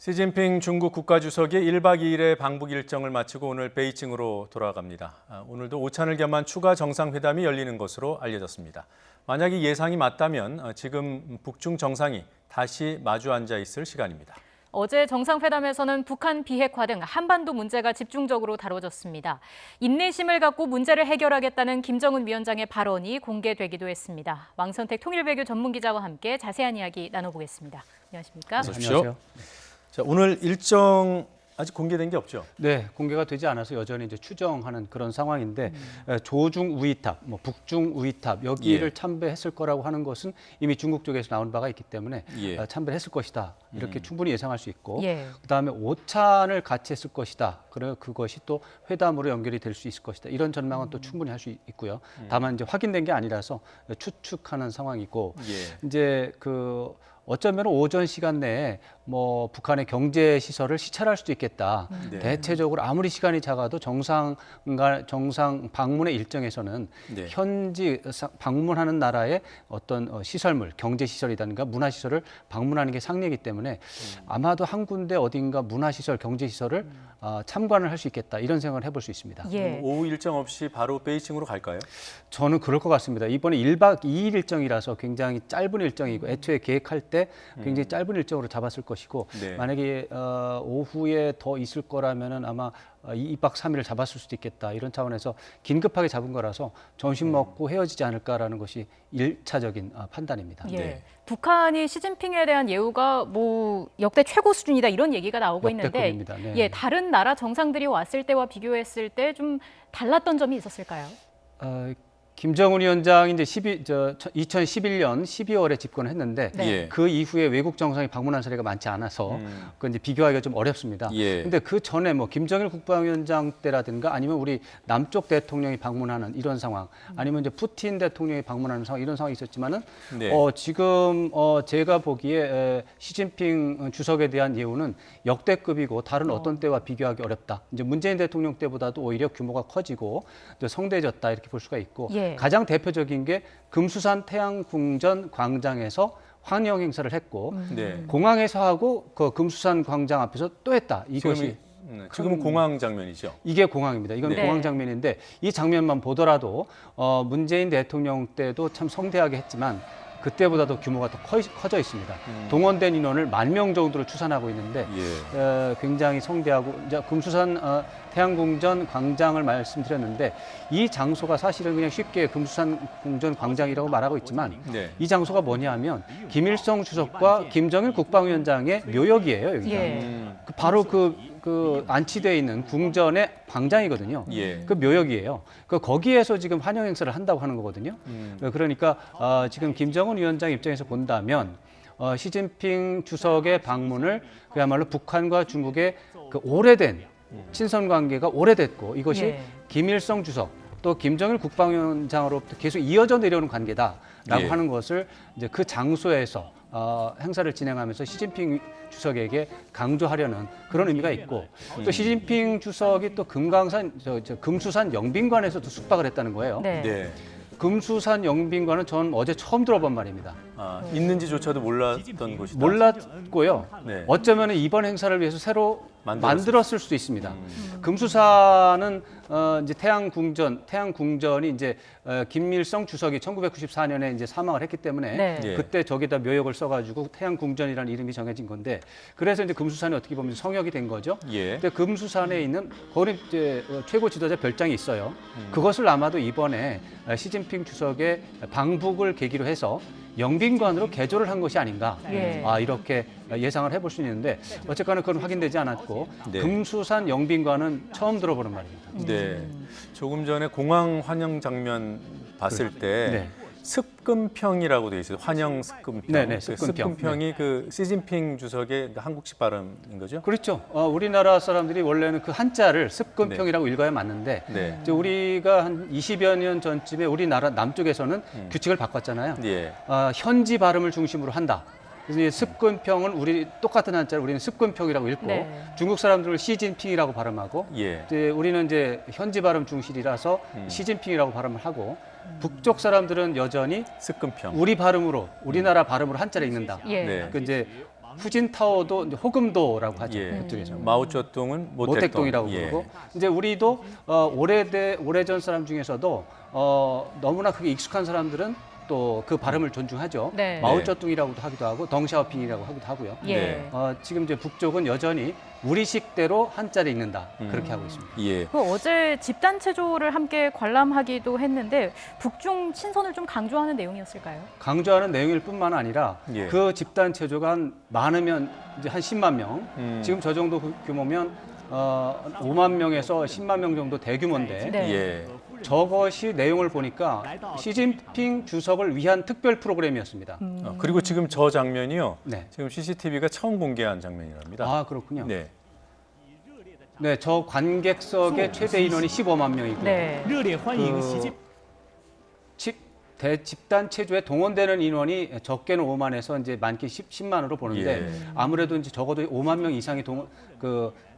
시진핑 중국 국가주석이 1박 2일의 방북 일정을 마치고 오늘 베이징으로 돌아갑니다. 오늘도 오찬을 겸한 추가 정상회담이 열리는 것으로 알려졌습니다. 만약 이 예상이 맞다면 지금 북중 정상이 다시 마주 앉아 있을 시간입니다. 어제 정상회담에서는 북한 비핵화 등 한반도 문제가 집중적으로 다뤄졌습니다. 인내심을 갖고 문제를 해결하겠다는 김정은 위원장의 발언이 공개되기도 했습니다. 왕선택 통일외교 전문기자와 함께 자세한 이야기 나눠보겠습니다. 안녕하십니까? 어서 오십시오. 자, 오늘 일정 아직 공개된 게 없죠? 네, 공개가 되지 않아서 여전히 이제 추정하는 그런 상황인데 조중 우이탑, 북중 우이탑 여기를 참배했을 거라고 하는 것은 이미 중국 쪽에서 나온 바가 있기 때문에 참배를 했을 것이다. 이렇게 충분히 예상할 수 있고 그다음에 오찬을 같이 했을 것이다. 그리고 그것이 또 회담으로 연결이 될 수 있을 것이다. 이런 전망은 또 충분히 할 수 있고요. 다만 이제 확인된 게 아니라서 추측하는 상황이고 이제 어쩌면 오전 시간 내에 북한의 경제 시설을 시찰할 수도 있겠다. 대체적으로 아무리 시간이 작아도 정상 방문의 일정에서는 현지 방문하는 나라의 어떤 시설물, 경제 시설이라든가 문화 시설을 방문하는 게 상례이기 때문에 아마도 한 군데 어딘가 문화 시설, 경제 시설을 참관을 할 수 있겠다. 이런 생각을 해볼 수 있습니다. 오후 일정 없이 바로 베이징으로 갈까요? 저는 그럴 것 같습니다. 이번에 1박 2일 일정이라서 굉장히 짧은 일정이고 애초에 계획할 때 굉장히 짧은 일정으로 잡았을 것이고 만약에 오후에 더 있을 거라면은 아마 2박 3일을 잡았을 수도 있겠다. 이런 차원에서 긴급하게 잡은 거라서 점심 먹고 헤어지지 않을까라는 것이 1차적인 판단입니다. 북한이 시진핑에 대한 예우가 역대 최고 수준이다 이런 얘기가 나오고 있는데 다른 나라 정상들이 왔을 때와 비교했을 때 좀 달랐던 점이 있었을까요? 김정은 위원장이 이제 2011년 12월에 집권을 했는데 그 이후에 외국 정상이 방문한 사례가 많지 않아서 그 이제 비교하기가 좀 어렵습니다. 근데 그 전에 김정일 국방위원장 때라든가 아니면 우리 남쪽 대통령이 방문하는 이런 상황, 아니면 이제 푸틴 대통령이 방문하는 상황 이런 상황이 있었지만은 지금 제가 보기에 시진핑 주석에 대한 예우는 역대급이고 다른 어떤 때와 비교하기 어렵다. 이제 문재인 대통령 때보다도 오히려 규모가 커지고 성대해졌다 이렇게 볼 수가 있고. 가장 대표적인 게 금수산 태양궁전 광장에서 환영 행사를 했고 공항에서 하고 그 금수산 광장 앞에서 또 했다. 이것이 지금은 공항 장면이죠. 이게 공항입니다. 이건 공항 장면인데 이 장면만 보더라도 문재인 대통령 때도 참 성대하게 했지만 그때보다도 규모가 더 커져 있습니다. 동원된 인원을 10,000명 정도로 추산하고 있는데 굉장히 성대하고 이제 금수산 태양궁전 광장을 말씀드렸는데 이 장소가 사실은 그냥 쉽게 금수산 궁전 광장이라고 말하고 있지만 이 장소가 뭐냐면 김일성 주석과 김정일 국방위원장의 묘역이에요. 여기가 바로 그 안치되어 있는 궁전의 광장이거든요. 그 묘역이에요. 거기에서 지금 환영 행사를 한다고 하는 거거든요. 그러니까 지금 김정은 위원장 입장에서 본다면 시진핑 주석의 방문을 그야말로 북한과 중국의 그 오래된 친선 관계가 오래됐고 이것이 김일성 주석 또 김정일 국방위원장으로부터 계속 이어져 내려오는 관계다라고 하는 것을 이제 그 장소에서 행사를 진행하면서 시진핑 주석에게 강조하려는 그런 의미가 있고 또 시진핑 주석이 또 금수산 영빈관에서도 숙박을 했다는 거예요. 금수산 영빈관은 전 어제 처음 들어본 말입니다. 있는지조차도 몰랐던 곳이다. 몰랐고요. 어쩌면 이번 행사를 위해서 새로 만들었을 수도 있습니다. 금수산은 이제 태양궁전이 이제 김일성 주석이 1994년에 이제 사망을 했기 때문에 그때 저기다 묘역을 써가지고 태양궁전이라는 이름이 정해진 건데 그래서 이제 금수산이 어떻게 보면 성역이 된 거죠. 근데 금수산에 있는 거기 이제 최고 지도자 별장이 있어요. 그것을 아마도 이번에 시진핑 주석의 방북을 계기로 해서 영빈관으로 개조를 한 것이 아닌가 이렇게 예상을 해볼 수 있는데 어쨌거나 그건 확인되지 않았고 금수산 영빈관은 처음 들어보는 말입니다. 조금 전에 공항 환영 장면 봤을 때 습금평이라고 되어 있어요. 환영 습금평. 습금평이 그 시진핑 주석의 한국식 발음인 거죠? 그렇죠. 우리나라 사람들이 원래는 그 한자를 습금평이라고 읽어야 맞는데 이제 우리가 한 20여 년 전쯤에 우리나라 남쪽에서는 규칙을 바꿨잖아요. 현지 발음을 중심으로 한다. 그래서 이제 습근평은 우리 똑같은 한자를 우리는 습근평이라고 읽고 중국 사람들은 시진핑이라고 발음하고 이제 우리는 이제 현지 발음 중실이라서 시진핑이라고 발음을 하고 북쪽 사람들은 여전히 습근평. 우리 발음으로 우리나라 발음으로 한자를 읽는다. 네. 그 이제 후진 타오도 이제 호금도라고 하죠. 예. 그쪽에서. 마오쩌둥은 모택동이라고 예. 부르고 이제 우리도 오래전 사람 중에서도 너무나 그게 익숙한 사람들은 또 그 발음을 존중하죠. 네. 마오쩌둥이라고도 하기도 하고 덩샤오핑이라고 하기도 하고요. 예. 네. 지금 이제 북쪽은 여전히 우리식대로 한자를 읽는다 그렇게 하고 있습니다. 예. 그 어제 집단 체조를 함께 관람하기도 했는데 북중 친선을 좀 강조하는 내용이었을까요? 강조하는 내용일 뿐만 아니라 예. 그 집단 체조가 많으면 이제 한 10만 명. 지금 저 정도 규모면 5만 명에서 10만 명 정도 대규모인데 네. 예. 저것이 내용을 보니까 시진핑 주석을 위한 특별 프로그램이었습니다. 그리고 지금 저 장면이요. 네. 지금 CCTV가 처음 공개한 장면이랍니다. 아 그렇군요. 네. 네, 저 관객석의 최대 인원이 15만 명이고요. 네. 热烈欢迎习近 집단 체조에 동원되는 인원이 적게는 5만에서 이제 많게 10만으로 보는데 예. 아무래도 이제 적어도 5만 명 이상이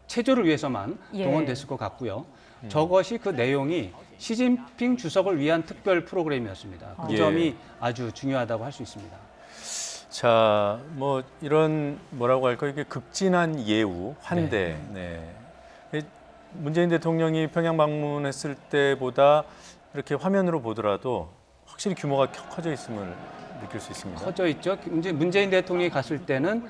체조를 위해서만 예. 동원됐을 것 같고요. 저것이 그 내용이 시진핑 주석을 위한 특별 프로그램이었습니다. 그 예. 점이 아주 중요하다고 할 수 있습니다. 자, 뭐 이런 뭐라고 할까 이게 극진한 예우, 환대. 네. 문재인 대통령이 평양 방문했을 때보다 이렇게 화면으로 보더라도 확실히 규모가 커져 있음을 느낄 수 있습니다. 커져 있죠. 이제 문재인 대통령이 갔을 때는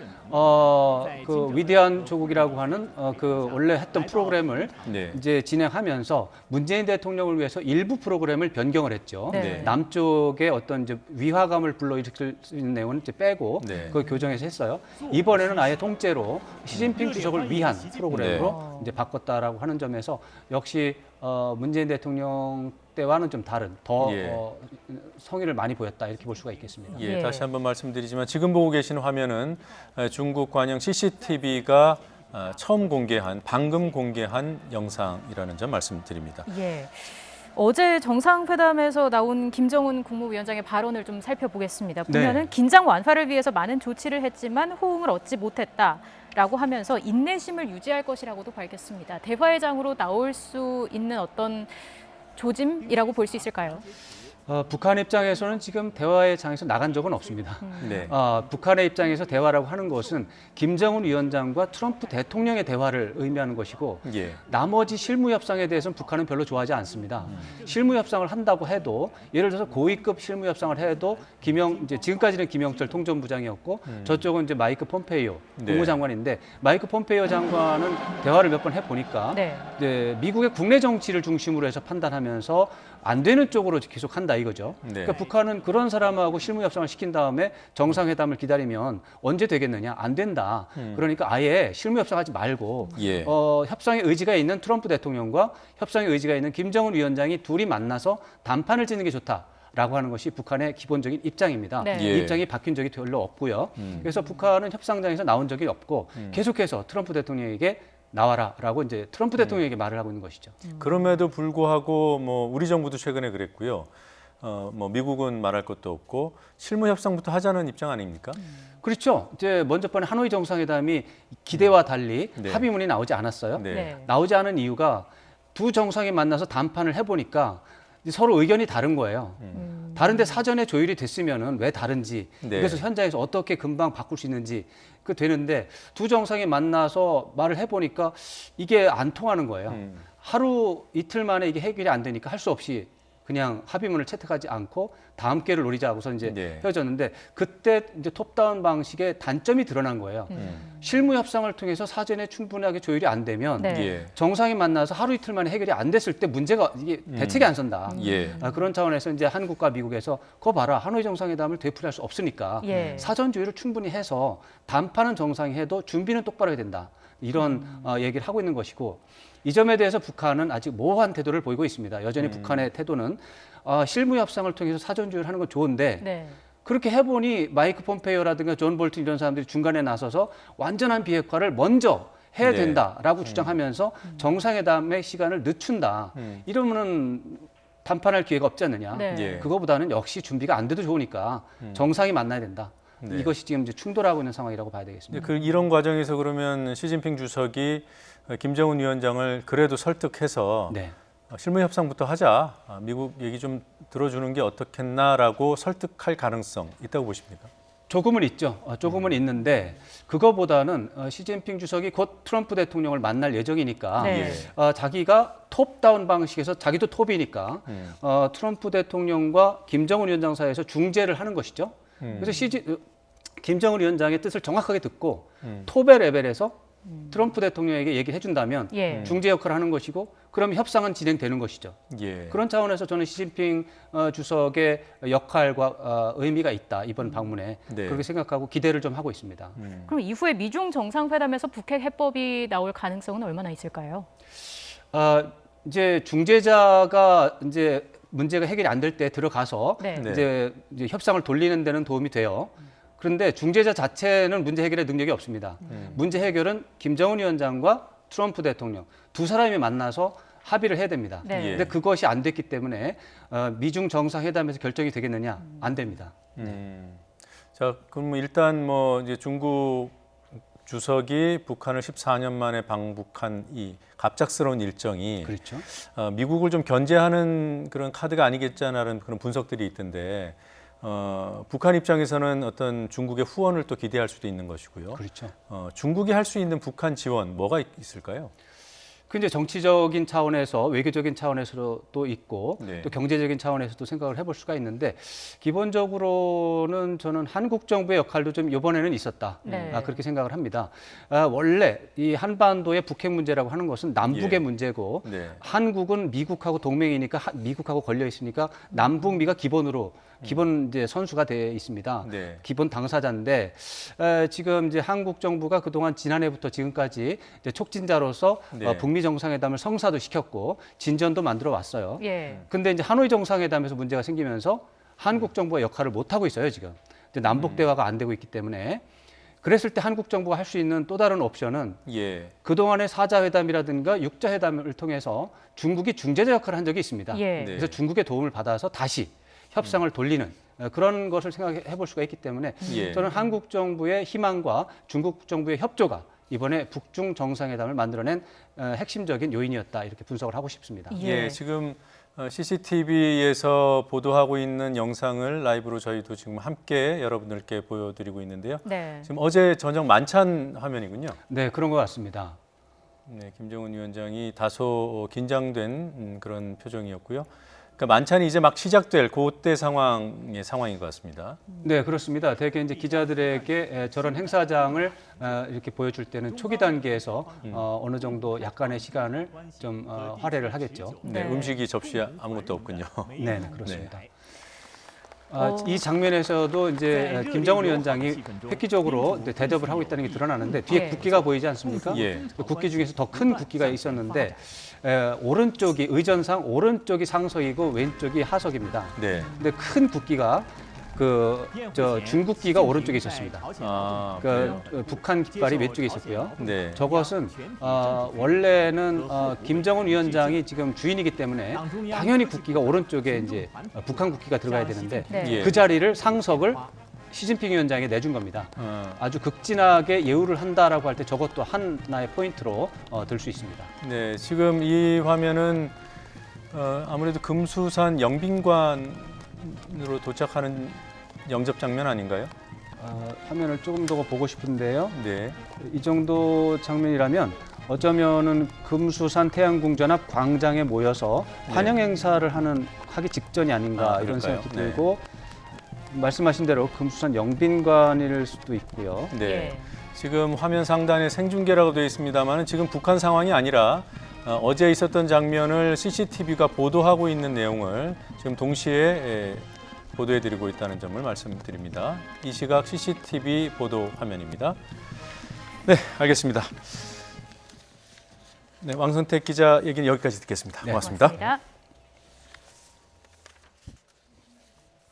그 위대한 조국이라고 하는 그 원래 했던 프로그램을 네. 이제 진행하면서 문재인 대통령을 위해서 일부 프로그램을 변경을 했죠. 네. 남쪽의 어떤 이제 위화감을 불러일으킬 수 있는 내용은 이제 빼고 네. 그걸 교정해서 했어요. 이번에는 아예 통째로 시진핑 주석을 위한 프로그램으로 이제 바꿨다라고 하는 점에서 역시 문재인 대통령 때와는 좀 다른 더 예. 성의를 많이 보였다 이렇게 볼 수가 있겠습니다. 예, 예. 다시 한번 말씀드리지만 지금 보고 계신 화면은 중국 관영 CCTV가 방금 공개한 영상이라는 점 말씀드립니다. 예. 어제 정상회담에서 나온 김정은 국무위원장의 발언을 좀 살펴보겠습니다. 보면은 네. 긴장 완화를 위해서 많은 조치를 했지만 호응을 얻지 못했다라고 하면서 인내심을 유지할 것이라고도 밝혔습니다. 대화의 장으로 나올 수 있는 어떤 조짐이라고 볼 수 있을까요? 북한 입장에서는 지금 대화의 장에서 나간 적은 없습니다. 네. 북한의 입장에서 대화라고 하는 것은 김정은 위원장과 트럼프 대통령의 대화를 의미하는 것이고 예. 나머지 실무 협상에 대해서는 북한은 별로 좋아하지 않습니다. 실무 협상을 한다고 해도 예를 들어서 고위급 실무 협상을 해도 이제 지금까지는 김영철 통전부장이었고 저쪽은 이제 마이크 폼페이오 네. 국무장관인데 마이크 폼페이오 장관은 대화를 몇 번 해보니까 네. 이제 미국의 국내 정치를 중심으로 해서 판단하면서 안 되는 쪽으로 계속 한다 이거죠. 네. 그러니까 북한은 그런 사람하고 실무 협상을 시킨 다음에 정상회담을 기다리면 언제 되겠느냐? 안 된다. 그러니까 아예 실무 협상하지 말고 예. 협상의 의지가 있는 트럼프 대통령과 협상의 의지가 있는 김정은 위원장이 둘이 만나서 담판을 짓는 게 좋다라고 하는 것이 북한의 기본적인 입장입니다. 네. 예. 이 입장이 바뀐 적이 별로 없고요. 그래서 북한은 협상장에서 나온 적이 없고 계속해서 트럼프 대통령에게 나와라라고 이제 트럼프 대통령에게 말을 하고 있는 것이죠. 그럼에도 불구하고 뭐 우리 정부도 최근에 그랬고요. 뭐 미국은 말할 것도 없고 실무 협상부터 하자는 입장 아닙니까? 그렇죠. 이제 먼저 번에 하노이 정상회담이 기대와 달리 네. 합의문이 나오지 않았어요. 네. 네. 나오지 않은 이유가 두 정상이 만나서 담판을 해보니까 서로 의견이 다른 거예요. 다른데 사전에 조율이 됐으면은 왜 다른지, 네. 그래서 현장에서 어떻게 금방 바꿀 수 있는지 그 되는데 두 정상이 만나서 말을 해보니까 이게 안 통하는 거예요. 하루 이틀 만에 이게 해결이 안 되니까 할 수 없이 그냥 합의문을 채택하지 않고 다음 기회를 노리자고서 이제 네. 헤어졌는데 그때 이제 톱다운 방식의 단점이 드러난 거예요. 실무 협상을 통해서 사전에 충분하게 조율이 안 되면 네. 예. 정상이 만나서 하루 이틀 만에 해결이 안 됐을 때 문제가 이게 대책이 안 선다. 예. 그런 차원에서 이제 한국과 미국에서 그거 봐라 하노이 정상회담을 되풀이할 수 없으니까 예. 사전 조율을 충분히 해서 담판은 정상이 해도 준비는 똑바로 해야 된다. 이런 얘기를 하고 있는 것이고 이 점에 대해서 북한은 아직 모호한 태도를 보이고 있습니다. 여전히 북한의 태도는 실무 협상을 통해서 사전 조율을 하는 건 좋은데 네. 그렇게 해보니 마이크 폼페이오라든가 존 볼튼 이런 사람들이 중간에 나서서 완전한 비핵화를 먼저 해야 네. 된다라고 주장하면서 정상회담의 시간을 늦춘다. 이러면은 담판할 기회가 없지 않느냐. 네. 예. 그거보다는 역시 준비가 안 돼도 좋으니까 정상이 만나야 된다. 네. 이것이 지금 이제 충돌하고 있는 상황이라고 봐야 되겠습니다. 이런 과정에서 그러면 시진핑 주석이 김정은 위원장을 그래도 설득해서 네. 실무 협상부터 하자. 미국 얘기 좀 들어주는 게 어떻겠나라고 설득할 가능성 있다고 보십니까? 조금은 있죠. 조금은 있는데 그거보다는 시진핑 주석이 곧 트럼프 대통령을 만날 예정이니까 네. 자기가 톱다운 방식에서 자기도 톱이니까 트럼프 대통령과 김정은 위원장 사이에서 중재를 하는 것이죠. 그래서 김정은 위원장의 뜻을 정확하게 듣고 톱의 레벨에서 트럼프 대통령에게 얘기를 해준다면 예. 중재 역할을 하는 것이고 그럼 협상은 진행되는 것이죠. 예. 그런 차원에서 저는 시진핑 주석의 역할과 의미가 있다 이번 방문에 네. 그렇게 생각하고 기대를 좀 하고 있습니다. 그럼 이후에 미중 정상회담에서 북핵 해법이 나올 가능성은 얼마나 있을까요? 이제 중재자가 이제 문제가 해결이 안 될 때 들어가서 네. 네. 이제 협상을 돌리는 데는 도움이 돼요. 그런데 중재자 자체는 문제 해결에 능력이 없습니다. 문제 해결은 김정은 위원장과 트럼프 대통령 두 사람이 만나서 합의를 해야 됩니다. 네. 예. 근데 그것이 안 됐기 때문에 미중 정상회담에서 결정이 되겠느냐? 안 됩니다. 자, 그럼 일단 뭐 이제 중국 주석이 북한을 14년 만에 방북한 이 갑작스러운 일정이 그렇죠. 미국을 좀 견제하는 그런 카드가 아니겠자는 그런 분석들이 있던데 북한 입장에서는 어떤 중국의 후원을 또 기대할 수도 있는 것이고요. 그렇죠. 중국이 할 수 있는 북한 지원 뭐가 있을까요? 그 이제 정치적인 차원에서 외교적인 차원에서도 있고 네. 또 경제적인 차원에서도 생각을 해볼 수가 있는데 기본적으로는 저는 한국 정부의 역할도 좀 이번에는 있었다. 네. 그렇게 생각을 합니다. 원래 이 한반도의 북핵 문제라고 하는 것은 남북의 예. 문제고 네. 한국은 미국하고 동맹이니까 미국하고 걸려 있으니까 남북미가 기본 이제 선수가 돼 있습니다. 네. 기본 당사자인데 지금 이제 한국 정부가 그동안 지난해부터 지금까지 이제 촉진자로서 네. 북미 정상회담을 성사도 시켰고 진전도 만들어 왔어요. 예. 근데 이제 하노이 정상회담에서 문제가 생기면서 한국 정부가 역할을 못 하고 있어요, 지금. 이제 남북 대화가 안 되고 있기 때문에 그랬을 때 한국 정부가 할 수 있는 또 다른 옵션은 예. 그동안의 사자회담이라든가 육자회담을 통해서 중국이 중재자 역할을 한 적이 있습니다. 예. 네. 그래서 중국의 도움을 받아서 다시 협상을 돌리는 그런 것을 생각해 볼 수가 있기 때문에 예. 저는 한국 정부의 희망과 중국 정부의 협조가 이번에 북중 정상회담을 만들어낸 핵심적인 요인이었다 이렇게 분석을 하고 싶습니다. 예, 지금 CCTV에서 보도하고 있는 영상을 라이브로 저희도 지금 함께 여러분들께 보여드리고 있는데요. 네. 지금 어제 저녁 만찬 화면이군요. 네, 그런 것 같습니다. 네, 김정은 위원장이 다소 긴장된 그런 표정이었고요. 그러니까 만찬이 이제 막 시작될 그때 상황인 것 같습니다. 네, 그렇습니다. 대개 이제 기자들에게 저런 행사장을 이렇게 보여줄 때는 초기 단계에서 어느 정도 약간의 시간을 좀 할애를 하겠죠. 네, 네. 음식이 접시에 아무것도 없군요. 네, 네, 그렇습니다. 이 장면에서도 이제 김정은 위원장이 획기적으로 대접을 하고 있다는 게 드러나는데 뒤에 네. 국기가 보이지 않습니까? 예. 그 국기 중에서 더 큰 국기가 있었는데 오른쪽이 의전상 오른쪽이 상석이고 왼쪽이 하석입니다. 네. 근데 큰 국기가 중국기가 오른쪽에 있었습니다. 아, 그래요? 북한 깃발이 왼쪽에 있었고요. 네. 저것은 원래는 김정은 위원장이 지금 주인이기 때문에 당연히 국기가 오른쪽에 이제 북한 국기가 들어가야 되는데 네. 예. 그 자리를 상석을 시진핑 위원장이 내준 겁니다. 아주 극진하게 예우를 한다라고 할 때 저것도 하나의 포인트로 들 수 있습니다. 네, 지금 이 화면은 아무래도 금수산 영빈관으로 도착하는 영접 장면 아닌가요? 화면을 조금 더 보고 싶은데요. 네. 이 정도 장면이라면 어쩌면은 금수산 태양궁전 앞 광장에 모여서 환영 행사를 하기 직전이 아닌가 이런 그럴까요? 생각이 들고 말씀하신 대로 금수산 영빈관일 수도 있고요. 네. 예. 지금 화면 상단에 생중계라고 되어 있습니다만 지금 북한 상황이 아니라 어제 있었던 장면을 CCTV가 보도하고 있는 내용을 지금 동시에 보도해드리고 있다는 점을 말씀드립니다. 이 시각 CCTV 보도 화면입니다. 네, 알겠습니다. 네, 왕선택 기자 얘기는 여기까지 듣겠습니다. 네. 고맙습니다. 고맙습니다.